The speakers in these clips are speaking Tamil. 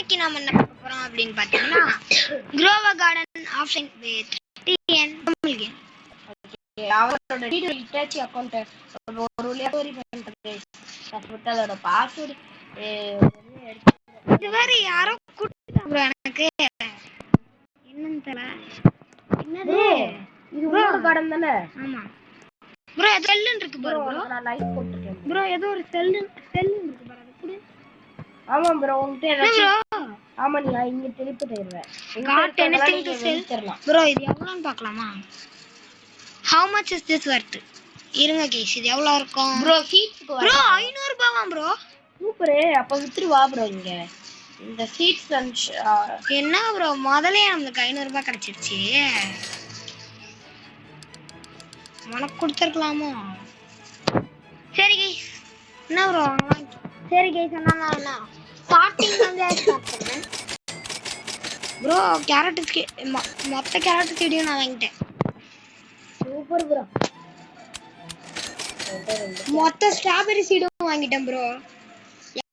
இன்னைக்கு நாம என்ன பார்க்க போறோம் அப்படின்னு பாத்தீங்கன்னா grow a garden option with TN Mulligan. அவரோட Hitachi அக்கவுண்ட் ஒரு லேட்டரி பண்றது தப்பிட்டு அதோட பாஸ்வேர்ட் இது வேற யாரோ கொடுத்தாங்க எனக்கு என்னன்னு தெரியல. என்னது இது ஒரு கார்டன் தானே? ஆமா ப்ரோ செல்லுன்னு இருக்கு பாரு ப்ரோ. நான் லைக் போட்டுட்டேன் ப்ரோ ஏதோ ஒரு செல்லுன்னு இருக்கு பாரு அது குடு. ஆமா ப்ரோ உன்கிட்ட ஏதாச்சும் ஆமா நீ இங்க திருப்பி தருவேன். Got anything to sell bro. இது எவ்வளவுன்னு பார்க்கலாமா? How much is this worth? இருங்க கேஸ் இது எவ்வளவு இருக்கும் ப்ரோ? சீட்ஸ்க்கு ப்ரோ 500 ரூபாயா ப்ரோ? சூப்பர். அப்ப வித்துரு வா ப்ரோ. இங்க இந்த சீட்ஸ் என்ன ப்ரோ முதல்ல நமக்கு 500 ரூபாய் கிடைச்சிருச்சு. உனக்கு கொடுத்துருக்கலாமோ? சரி கைஸ் என்ன ப்ரோ? சரி கைஸ் என்ன ஸ்டார்டிங் வந்து ஸ்டார்ட் பண்ணுறேன் ப்ரோ. கேரட் மொத்த கேரட் செடியும் நான் வாங்கிட்டேன். Super bro. மொத்த ஸ்ட்ராபெரி சீடும் வாங்கிட்டேன் ப்ரோ.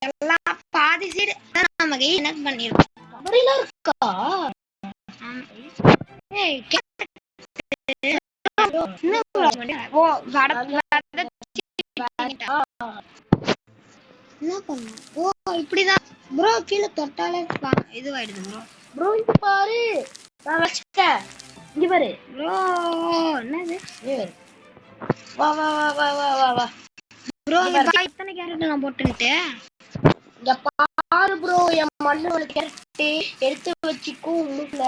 எல்லாம் பாதி சீடு நம்ம கை என்ன பண்ணிருக்கோம். ஸ்ட்ராபெரிலாம் இருக்கா? ஏய் என்ன ப்ரோ? ஓ என்ன பண்ண? ஓ இப்படிதான் ப்ரோ. கீழே தொட்டாலே இதுவாயிடுது ப்ரோ. ப்ரோ இங்க பாரு நான் வச்சிட்டேன். இங்க பாரு ப்ரோ. என்னது? வா வா வா வா வா வா வா ப்ரோ இத்தனை கேரட் நான் போட்டுட்டு இங்க பாரு ப்ரோ. என் மண்ணு ஒரு கேரட் எடுத்து வச்சுக்கோ. மூக்குல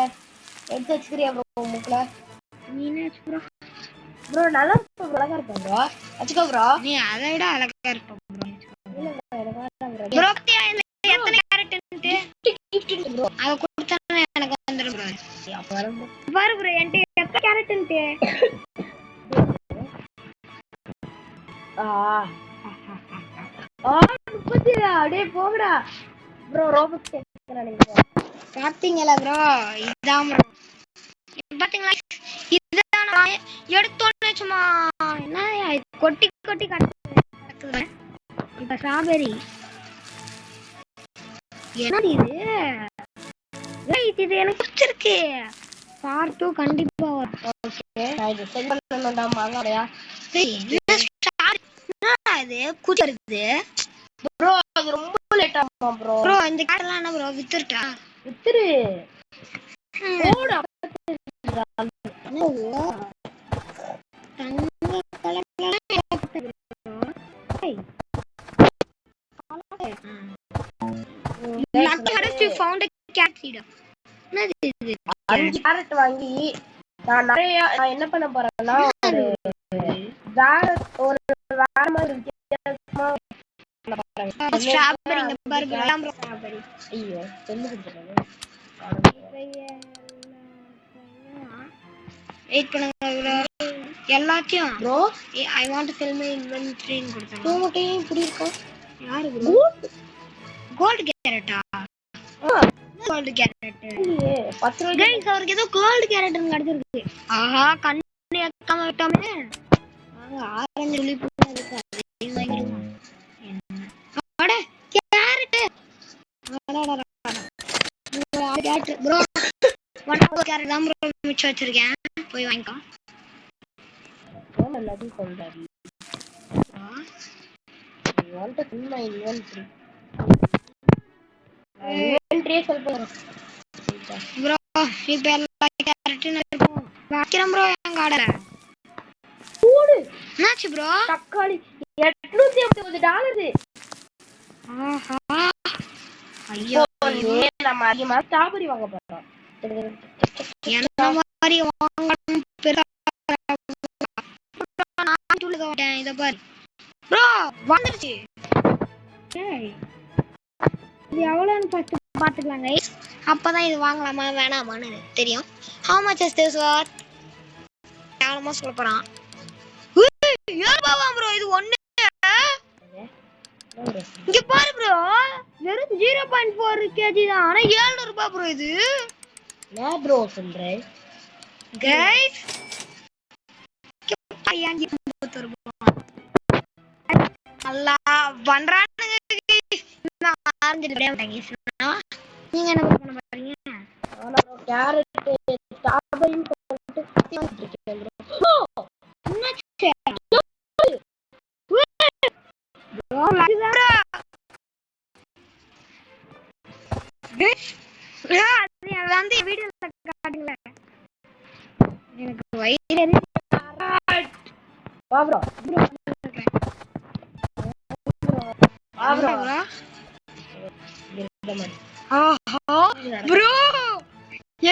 எடுத்து வச்சுக்கிறியா ப்ரோ? மூக்குல நீ என்ன வச்சு ப்ரோ? ப்ரோ நல்லா அழகா இருப்பேன் ப்ரோ. வச்சுக்கோ ப்ரோ. நீ அதை விட அழகா இருப்ப ப்ரோ. எத்தனை கேரட் ப்ரோ அதை கொடுத்தா எனக்கு வந்துடும் ப்ரோ. அப்ப வரும் பாரு ப்ரோ என்கிட்ட எத்தனை கேரட் அப்படியே போகடா ப்ரோ. ரோபோட் பாத்தீங்களா ப்ரோ? இதுதான் ப்ரோ. பாத்தீங்களா? இதுதான் நான் எடுத்தோன்னே சும்மா என்ன கொட்டி கொட்டி கிடக்குது. இப்ப ஸ்ட்ராபெரி என்னது இது எனக்கு பிடிச்சிருக்கு. பார்ட் 2 கண்டிப்பா வரும். ஓகே நான் இது சென்ட் பண்ணனும்டா மாங்கறையா. இது குதிருது ப்ரோ. அது ரொம்ப லேட் ஆகுமா ப்ரோ? ப்ரோ இந்த கார்டெல்லாம் என்ன ப்ரோ வித்துட்டா? வித்துரு போடு. கேரட் வாங்கி நான் நிறைய என்ன பண்ண போறேன்னா ஒரு வேற மாதிரி வித்தியாசமா ஐயோ சொல்லு கொடுத்துறாங்க. வெயிட் பண்ணுங்க எல்லாத்தையும் bro. I want to fill my inventory ன்னு கொடுத்தாங்க. ஓகே இப்படி இருக்கும். யாரு ப்ரோ? கோல்ட் கேரட்டா? கோல்ட் கேரட் 10 ரூபாய். गाइस அவருக்கு ஏதோ கோல்ட் கேரட்னு கிடைச்சிருக்கு. ஆஹா கண்ணு ஏக்காம விட்டோமே. ஆரஞ்சு புளி புளி இருக்கு. அது வாங்கிடுவோம். அட கேரட். அடடடடா. Carrot bro. ஒன் கேரட் தான் ப்ரோ மிச்சம் வச்சிருக்கேன். போய் வாங்கிக்கோ. எல்லாத்தையும் சொல்றாரு. I want to fill my inventory. Inventory சொல்லுங்க ப்ரோ. இப்போ எல்லா கேரட்டும் இருக்கும். வைக்கிறேன் ப்ரோ என் கார்டல. கூடு என்னாச்சு ப்ரோ? தக்காளி $850. ஆஹா ஐயோ நம்ம அதிகமா ஸ்ட்ராபெரி வாங்க போறோம். என்ன மாதிரி வாங்கணும் பெரிய இத பாரு ப்ரோ. வந்துருச்சு. இது எவ்வளோன்னு ஃபர்ஸ்ட் பார்த்துக்கலாம் கைஸ். அப்பதான் இது வாங்கலாமா வேணாமான்னு தெரியும். How much is this worth? யாரமா சொல்ல போறான். ப்ரோ இது ஒண்ணு இங்க பாரு ப்ரோ. வெறும் 0.4 kg தான். ஆனா 700 ரூபாய் ப்ரோ. இது என்ன ப்ரோ சொல்றே கைஸ்? நல்லா பண்றானுங்க. நான் ஆரஞ்சு என்ன bro பண்ண போறீங்க? ஆனா கேரட் ஸ்ட்ராபெரின்னு சொல்லிட்டு சுத்திட்டு இருக்கேன் bro. என்னாச்சு bro? லைவா bro அது வந்து வீடியோல காட்டுங்களே. எனக்கு வயிறு வா bro. வா bro. bro. இந்த மாதிரி. ஆஹா bro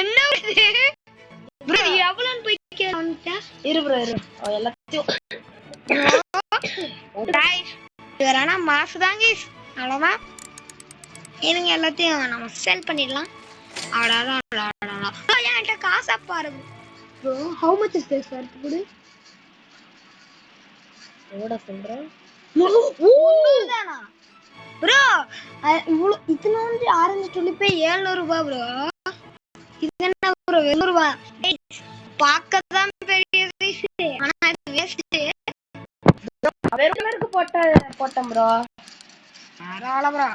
என்ன இது bro இது எவ்வளவுன்னு போய் கேட்டா இரு bro இரு. எல்லாத்தையும் guys இவரானா மாசு தாங்க அவ்வளவுதான். இதுங்க எல்லாத்தையும் நம்ம செல் பண்ணிடலாம். அவ்வளோதான் என்கிட்ட காசா பாரு bro. how much is this sir குடு எவ்வளோ சொல்றேன் தானா bro? இவ்வளோ இத்தனோண்டு ஆரஞ்சு துளிப்பே 700 ரூபாய் bro. இது என்ன bro 700 ரூபாய்? பார்க்கதான் பெரிய விஷயம் ஆனா இது வேஸ்ட். வெறும் கலருக்கு போட்டேன் bro. பரவாயில்ல bro.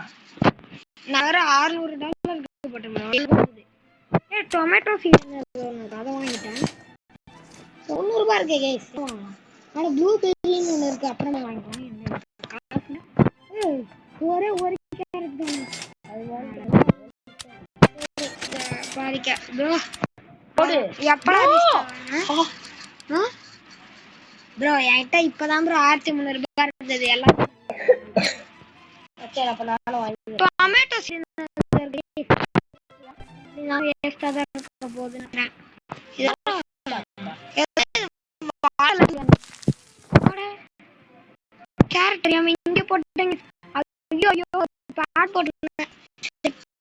நான் வேற $600 போட்டேன் bro. டொமேட்டோ சீட் அதை வாங்கிட்டேன். 90 ரூபாய் இருக்கு கைஸ். ஆனா ப்ளூபெர்ரின்னு ஒன்று இருக்கு அப்புறமா வாங்கிக்கலாம். ஒரே ஒரு கேரட் தான் பாதிக்க ப்ரோ. எப்படா ப்ரோ என்கிட்ட இப்பதான் ப்ரோ 1300 ரூபாய் இருந்தது எல்லாம். சரி அப்ப நானும் வாங்கி டொமேட்டோ வேஸ்டா தான் இருக்க போகுதுன்னு கேரட் தெரியாம இங்க போட்டுங்க. ஐயோ ஐயோ பாட் போட்டுருந்தேன்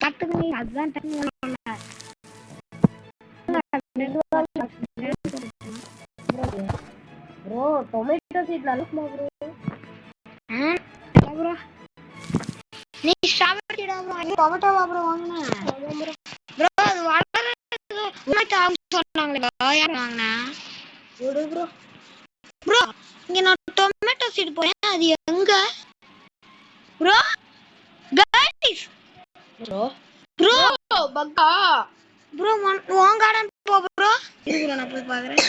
பார்த்துக்கங்க. அதுதான் ப்ரோ டொமேட்டோ சீட் நல்லா இருக்குமா ப்ரோ? நீ ஸ்ட்ராபெரி டொமேட்டோவா ப்ரோ வாங்கின ப்ரோ? அது வளர்றது சொன்னாங்களே யார் வாங்கினா ப்ரோ? ப்ரோ இங்க நான் டொமேட்டோ சீட் போறேன். அது எங்க ப்ரோ? கைஸ் ப்ரோ ப்ரோ பக்கா ப்ரோ உன் கார்டன் போ ப்ரோ. இருக்கு நான் போய் பாக்குறேன்.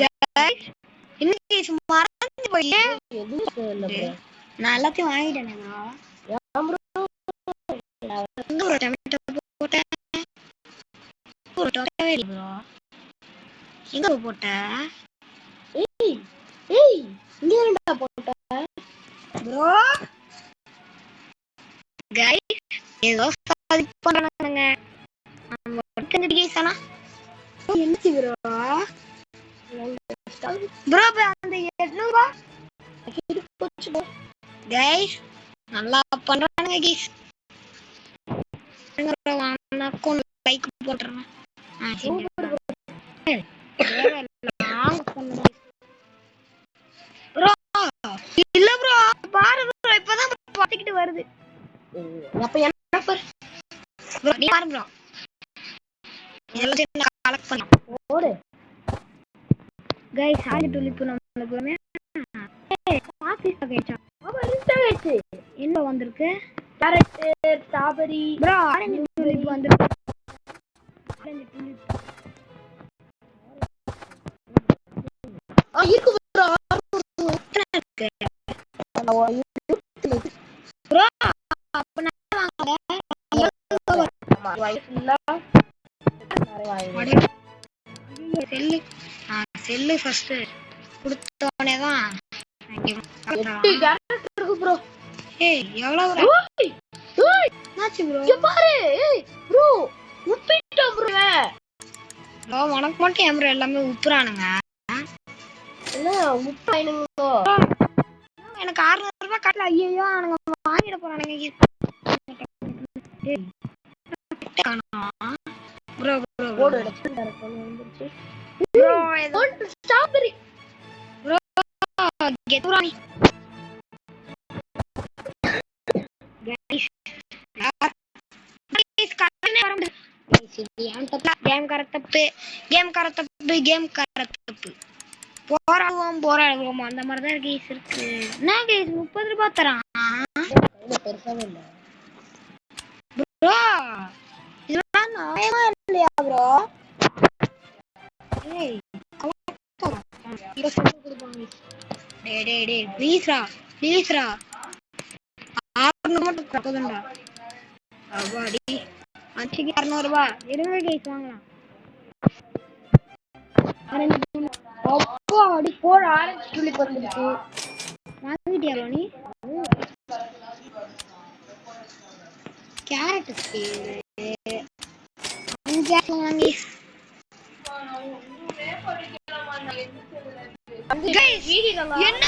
கைஸ் இன்னைக்கு மறந்து போய் நான் எல்லாத்தையும் வாங்கிட்டேனே ப்ரோ. எங்க ப்ரோ டொமேட்டோ போட்டேன் ப்ரோ? எங்க போட்ட? இங்க என்னடா போட்ட ப்ரோ? கைஸ் ஏதோ சாதிப்பு பண்றானுங்க. நம்ம கேசானா என்னச்சு ப்ரோ? ப்ரோ அந்த 800 ரூபாய் போச்சு கைஸ். நல்லா பண்றானுங்க கைஸ். அக்கௌண்ட் லைக் போட்டுறேன். ப்ரோ இல்ல ப்ரோ பாரு ப்ரோ இப்பதான் பாத்துக்கிட்டு வருது. அப்ப என்ன ப்ரோ நீ பாரு ப்ரோ எல்லாத்தையும் நான் கலெக்ட் பண்ணேன். ஓடு கைஸ் ஆதி துளிப்பு நம்மளுக்கு ஆபீஸ் ஆயிடுச்சா? ஆமா ரிஸ்ட் ஆயிடுச்சு. என்ன வந்திருக்கு? கேரட் ஸ்ட்ராபெரி ப்ரோ ஆரஞ்சு துளிப்பு வந்திருக்கு. ஆரஞ்சு துளிப்பு இருக்கு ப்ரோ. இருக்கு ப்ரோ. அப்ப நான் வாங்கல செல்லு செல்லு ஃபர்ஸ்ட் கொடுத்தோனே தான் இருக்கு ப்ரோ. ஏய் எவ்வளவு ப்ரோ? என்னாச்சு ப்ரோ? இங்க பாரு ப்ரோ உப்பிட்டோம் ப்ரோ. ப்ரோ உனக்கு மட்டும் ஏன் ப்ரோ எல்லாமே உப்புறானுங்க? என்ன உப்பாயினுங்க? எனக்கு 600 ரூபாய் கட்டல. ஐயோ அவனுங்க வாங்கிட போறானுங்க. ப்ரோ ப்ரோ ஓடு வந்துருச்சு ப்ரோ. ஸ்ட்ராபெரி ப்ரோ கெத்துரானி गाइस यार गाइस करने वरम गेम कर तப்பு போராடுவோம் அந்த மாதிரி தான் கைஸ் இருக்கு. என்ன கைஸ் 30 ரூபாய் தரான்? இல்ல பெருசாவே இல்ல ப்ரோ இதெல்லாம் நியாயமா இல்லையா ப்ரோ? ஏய் இங்க சொல்லி கொடுப்பாங்க. டேய் டேய் டேய் ப்ளீஸ்ரா ஆறு மட்டும் தப்புதுண்டா. அவாடி அச்சுக்கு 200 ரூபாய் இருங்க கைஸ் வாங்கலாம். அப்பா அடி போற ஆரஞ்சு துளி வந்துருக்கு. வாங்கிட்டியா நீ? கேரட் வாங்கி என்ன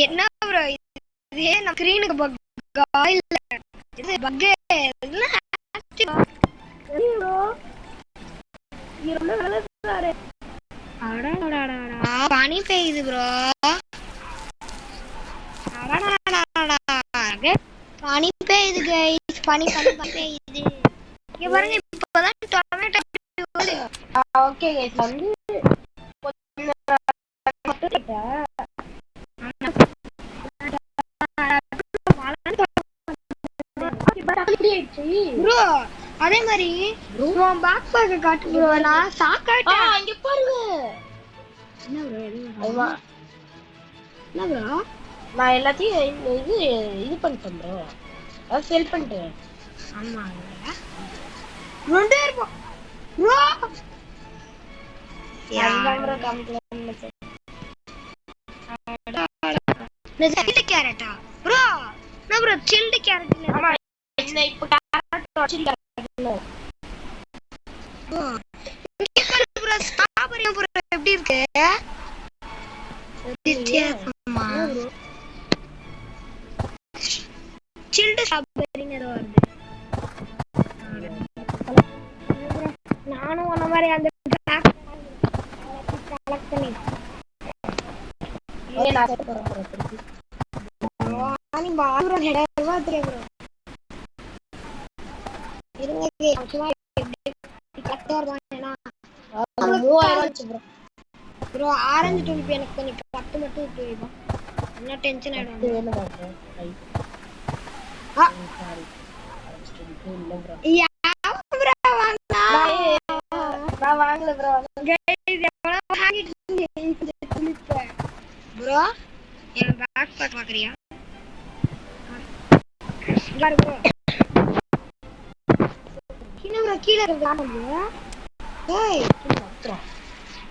என்ன ப்ரோ இதே நம்ம ஸ்கிரீனுக்கு பக்கா இல்ல இது பக் இல்ல ப்ரோ ரொம்ப நல்லது. அடடடடடா பனி பெய்யுது ப்ரோ. பனி பெய்யுது கைஸ். பனி பெய்யுது. இங்க பாருங்க இப்பதான் டொமேட்டோ. ஓகே கைஸ் வந்து ப்ரோ அதே மாதிரி ப்ரோ பேக் பேக் காட்டு ப்ரோ. நான் சாக்காட்டேன். இங்க பாருங்க. என்ன ப்ரோ என்ன ப்ரோ நான் எல்லாத்தையும் இது பண்ணிட்டேன் ப்ரோ. அது செல் பண்ணிட்டேன். ஆமா ரெண்டே இருப்போம் ப்ரோ. ப்ரோ கம்ப்ளைண்ட் சில்டு கேரட்டா ப்ரோ? என்ன ப்ரோ சில்டு கேரட் இல்ல? ஆமா என்ன இப்ப carrot chilled carrot bro bro strawberry bro எப்படி இருக்கு? வித்தியாசமா சில்டு ஸ்ட்ராபெரின்னு ஏதோ வருது. நானும் உன்ன மாதிரி அந்த கலெக்ட் பண்ணி ப்ரோ ஆரஞ்சு துணிப்பு எனக்கு கொஞ்சம் 10 மட்டும் விட்டு வைப்போம். என்ன டென்ஷன் ஆயிடும். நான் வாங்கல ப்ரோ. ப்ரோ என் பேக் பேக் பாக்குறியா? பாரு ப்ரோ கீழே இருக்கு. ஏய்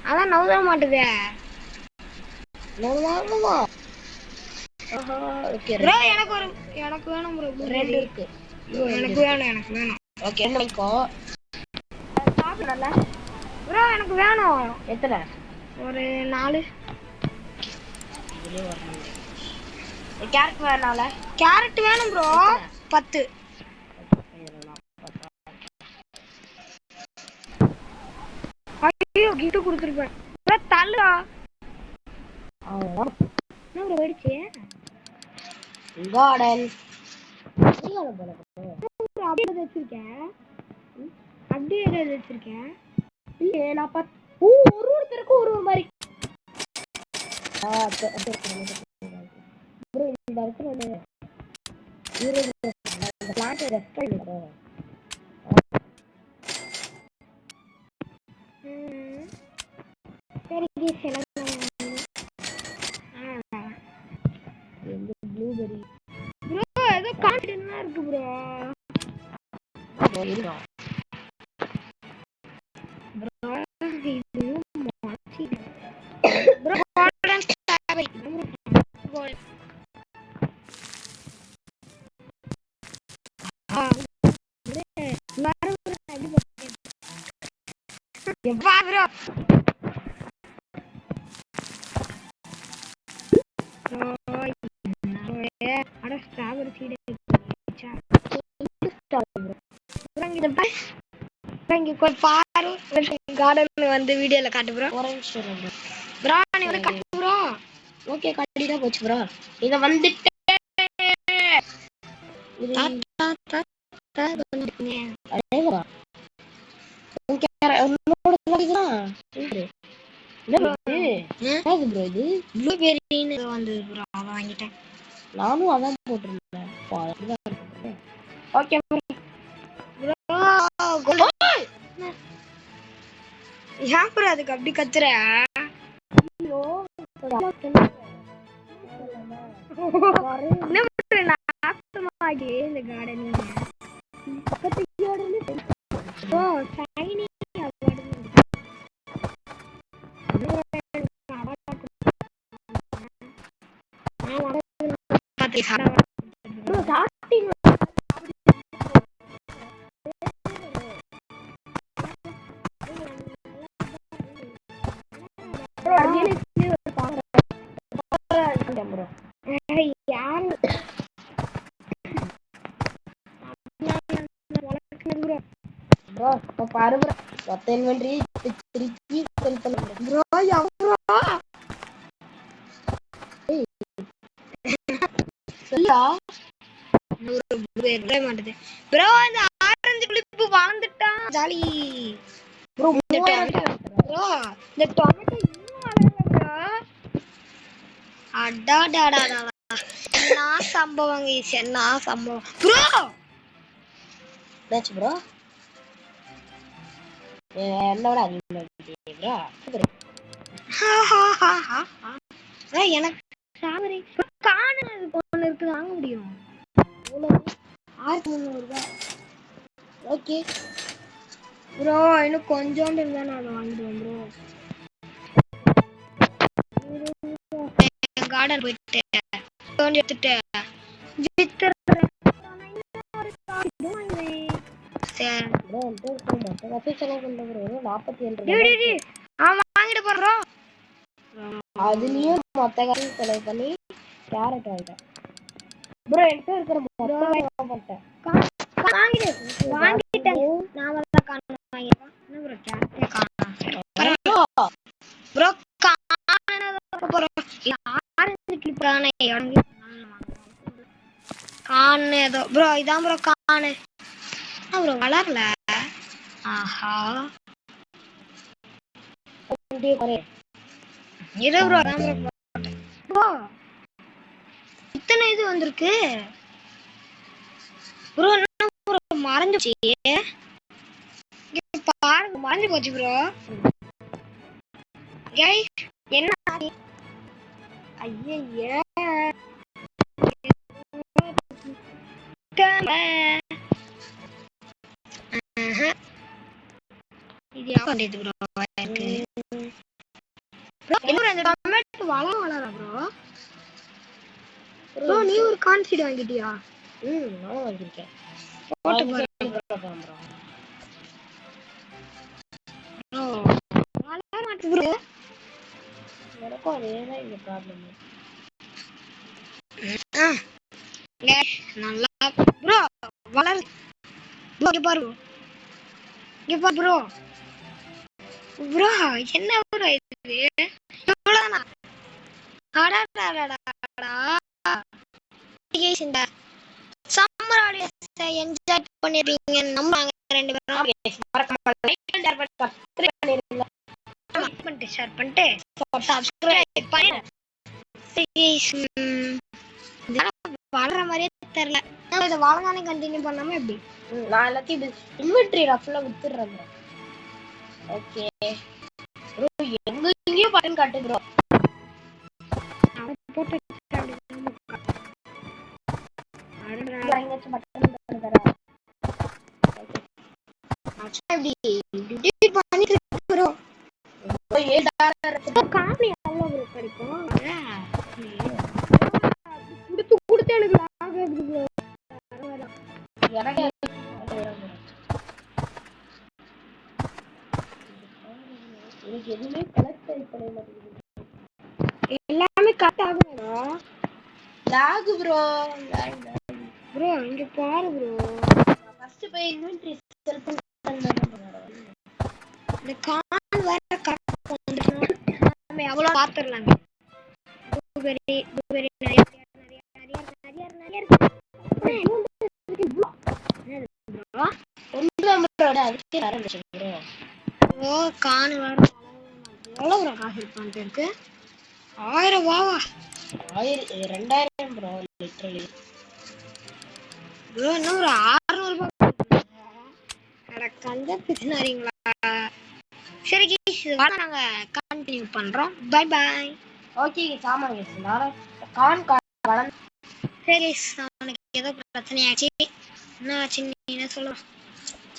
அதான் நவுத மாட்டுதே. ப்ரோ எனக்கு வேணும் ப்ரோ. ரெண்டு இருக்கு. எனக்கு வேணும். ஓகே என்ன வைக்கோ சாப்பிடல ப்ரோ. எனக்கு வேணும். எத்தனை? ஒரு 4. கேரட் வேணால? கேரட் வேணும் ப்ரோ. 10. ஐயோ கிட்ட கொடுத்துருப்பேன் ப்ரோ. தள்ளுடா. என்ன ப்ரோ வெடிச்சு? கார்டன் அப்படியே வச்சிருக்கேன். அப்படியே வச்சிருக்கேன். இல்லையே நான் ஒருத்தருக்கு ஒரு மாதிரி இந்த இடத்துல ப்ளூபெரி ப்ரோ ஏதோ கான்ஃபிடென்ட்டா இருக்கு ப்ரோ. ப்ரோ இது மாச்சி ப்ரோ கோல்டன் ஸ்ட்ராபெரி கோல்டன் எப்பா ப்ரோ அட ஸ்ட்ராபெரி சீடு இங்க பாரு கார்டன் வந்து வீடியோல காட்டு ப்ரோ. ஒரு நிமிஷம் ப்ரோ நீ வந்து காட்டு ப்ரோ. ஓகே கண்டிப்பா போச்சு ப்ரோ. இத வந்துட்டு என்னது ப்ரோ இது? ப்ளூபெரின்னு வந்து ப்ரோ அத வாங்கிட்டேன். நானும் அதான் போட்டிருந்தேன். Okay bro. ஏன் ப்ரோ அதுக்கு அப்படி கத்துற? ஐயோ என்ன பண்ற நாசமாகி இந்த கார்டனிங் பக்கத்து கார்டனே ப்ரோ ஷைனி ப்ரோ சாப்பிட்டீங்க ப்ரோ ரியலிஸ்ட்லி ஒரு பாக்குறேன் ப்ரோ. யாரு ப்ரோ இப்ப பாரு ப்ரோ மொத்த இன்வென்டரி திருப்பி செல் பண்ண ப்ரோ எவ்வளோ சரியா மாட்டேது ப்ரோ அந்த ஆரஞ்சு கிளிப்பு வாழ்ந்துட்டான் ஜாலி ப்ரோ ப்ரோ இந்த டொமேட்டோ இன்னும் வளரல ப்ரோ அடாடாடாடா என்ன சம்பவம் என்ன சம்பவம் ப்ரோ என்னாச்சு ப்ரோ? என்னோட அதிகமா ப்ரோ எனக்கு சாவரி காணது ஒன்று இருக்கு வாங்க முடியும் $1300. ஓகே ப்ரோ இன்னும் கொஞ்சோண்டு இருந்தா நான் அதை வாங்கிடுவேன் ப்ரோ கார்டன் போயிட்டு தோண்டி எடுத்துட்டு வாங்கிட்டு போறோம் அதுலயும் மொத்த காசு செலவு பண்ணி கேரட் வாங்கிட்டேன் ப்ரோ. என்கிட்ட இருக்கிற பண்ணிட்டேன் வாங்கிட்டேன் நான் வாங்கிட்டேன் ப்ரோ காணு ஏதோ ப்ரோ இதான் ப்ரோ காணு ப்ரோ வளரல ஆஹா இது ப்ரோ அதான் ப்ரோ இத்தனை இது வந்திருக்கு ப்ரோ ப்ரோ மறைஞ்சிச்சு பாருங்க மறைஞ்சு போச்சு ப்ரோ என்ன ஐயே இது யாரு ப்ரோ எனக்கு ப்ரோ இந்த டொமேட்டோ வளர ப்ரோ ப்ரோ நீ ஒரு கான்சீட் வாங்கிட்டியா? நானும் வாங்கிருக்கேன். போட்டு பாருங்க ப்ரோ வளர மாட்டேங்குது ப்ரோ. எனக்கும் அதேதான் இந்த ப்ராப்ளம். நல்லா ப்ரோ வளர இங்க பாரு ப்ரோ ப்ரோ என்ன ப்ரோ இது இவ்வளவுதானா? சம்மர் ஹாலிடேஸை என்ஜாய் பண்ணிருக்கீங்க நம்புறாங்க ரெண்டு பேரும் ஷேர் பண்ணிட்டு சப்ஸ்கிரைப் பண்ணி வளர மாதிரியே தெரியல இதை வளர்ந்தானே கண்டினியூ பண்ணாம எப்படி நான் எல்லாத்தையும் இன்வென்டரி ரஃப்ல வித்துடுறேன். ஓகே ப்ரோ எங்கேயும் பட்டன் காட்டு ப்ரோ போட்டு கொடுத்து எனக்கு எதுவுமே கலெக்ட் பண்ண மாட்டேங்குது. எல்லாமே கட் ஆகும் லாக் ப்ரோ ப்ரோ இங்க பாரு ப்ரோ ஃபர்ஸ்ட் போய் இன்வென்டரி செல் பண்ணி இந்த கான் வேற கரெக்ட் பண்ணிட்டோம் நம்ம எவ்வளவு பாத்துறலாங்க ப்ளூபெரி நிறைய ஒன்று அதுக்கே ஆரம்பிச்சு ப்ரோ. ஓ கான் வேற எவ்வளவு ப்ரோ காசு பண்ணிட்டு இருக்கு 1000 ரூபாவா 2000 ப்ரோ லிட்டரலி ப்ரோ இன்னும் ஒரு 600 ரூபாய் அட கஞ்ச பிசினாரிங்களா சரி கைஸ் வாங்க நாங்க கண்டினியூ பண்றோம் பை பை ஓகே சாமான் கேஸ் நான் கான் கான் சரி கைஸ் அவனுக்கு ஏதோ பிரச்சனை ஆச்சு என்ன ஆச்சு நீ என்ன சொல்ற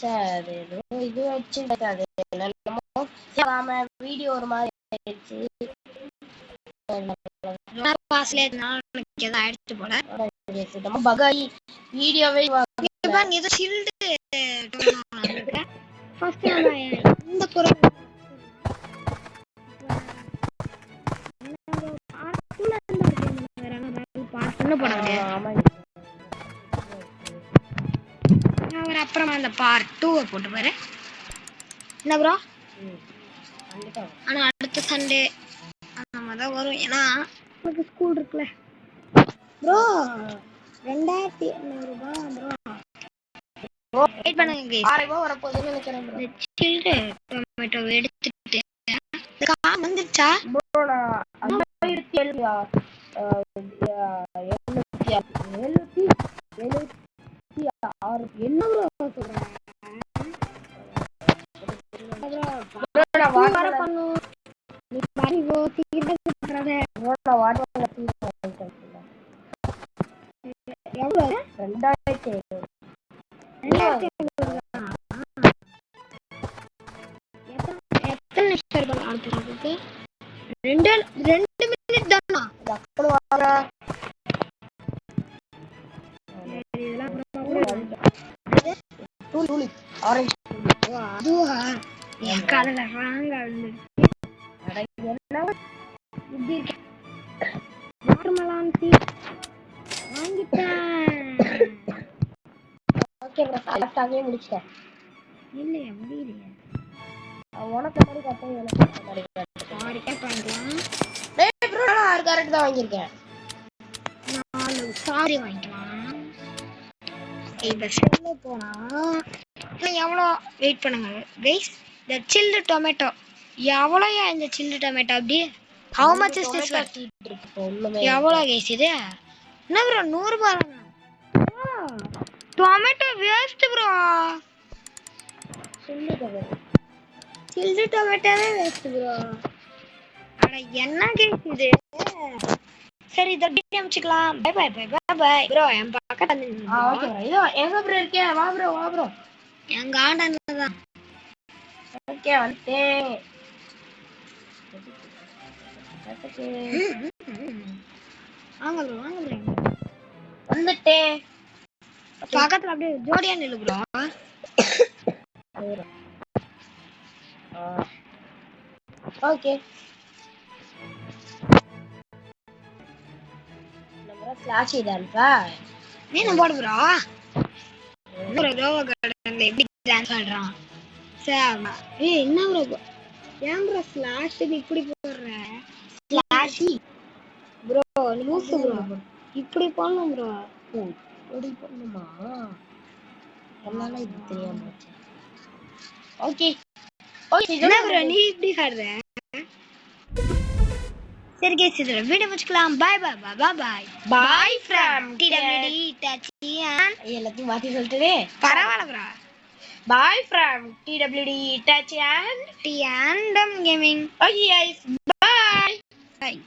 சரி இது வச்சு அது என்னமோ நாம வீடியோ ஒரு மாதிரி ஆயிடுச்சு பாஸ்ல நாளைக்கு ஏதோ ஆயிடுச்சு போல நம்ம பகாய் வீடியோவே பாருங்க ஏதோ ஷீல்டு ஃபர்ஸ்ட் நம்ம இந்த குறை அப்புறமா அந்த பார்ட் 2 போட்டு பாரு என்ன ப்ரோ ஆனா அடுத்த சண்டே அந்த மாதிரி தான் வரும் ஏன்னா நமக்கு ஸ்கூல் இருக்குல்ல ப்ரோ 2800 ரூபாய் ப்ரோ வெயிட் பண்ணுங்க गाइस 6000 ரூபாய் வர போகுதுன்னு நினைக்கிறேன் ப்ரோ சில்டு டொமேட்டோ எடுத்துட்டு கார் வந்துச்சா ப்ரோ நான் 1776 என்ன ப்ரோ சொல்றேன் ப்ரோ நான் வர பண்ணு நீ பாரி ப்ரோ சீக்கிரம் பண்றதே ப்ரோ நான் வாட்டர் எவ்வளவு 2500 எத்தனை நிமிஷம் அடுத்ததுக்கு 2 மினிட் தானா டக்குனு வாங்க டூலி ஆரஞ்சு அதுவா என் காலையில ராங்க என்ன இப்படி நார்மலான டீ வாங்கிட்டேன் ஓகே ப்ரோ ஃபாஸ்டாவே முடிச்சிட்டேன் இல்லையா முடியலையா உனக்கு மாதிரி கட்டை எனக்கு மாதிரி சாரிக்கா பண்ணிக்கலாம் டேய் ப்ரோ நான் 6 கேரட் தான் வாங்கியிருக்கேன் 4 சாரி வாங்கிக்கலாம் இப்ப செல்ல போனா எவ்வளோ வெயிட் பண்ணுங்க கைஸ் இந்த சில்லு டொமேட்டோ எவ்வளோயா இந்த சில்லு டொமேட்டோ அப்படி ஹவு மச் இஸ் திஸ் எவ்வளோ கைஸ் இது என்ன ப்ரோ 100 ரூபாய் டொமேட்டோ வேஸ்ட் ப்ரோ சில்லு டொமேட்டோவே வேஸ்ட் ப்ரோ அட என்ன கைஸ் இது சரி இத அப்படியே அமைச்சுக்கலாம் bye bye bye bye bye bro என் பக்கத்துல ஓகே ப்ரோ இதோ எங்க ப்ரோ இருக்கே வா ப்ரோ எங்க ஆண்டன தான் ஓகே வந்துட்டேன் வாங்க ப்ரோ வந்துட்டேன் பக்கத்துல அப்படியே ஜோடியா நில்லு ப்ரோ ஓகே நம்ம ஸ்லாஷ் இதான்ப்பா நீ போடு ப்ரோ ப்ரோ ரோவ கடங்க எப்படி டான்ஸ் ஆடுறான் சாமா ஏய் என்ன ப்ரோ ஏன் ப்ரோ ஸ்லாஷ் இப்படி போடுற ஸ்லாஷ் ப்ரோ லூசு ப்ரோ இப்படி பண்ணணும் ப்ரோ இப்படி பண்ணுமா என்னால இது தெரியாம போச்சு ஓகே என்ன ப்ரோ நீ இப்படி ஆடுற சரி गाइस இதோட வீடியோ முடிச்சுக்கலாம் bye bye bye bye bye from TWD Itachi and எல்லாத்தையும் மாத்தி சொல்லிட்டே பரவாயில்லை bro bye from TWD Itachi and T and Gaming okay guys bye bye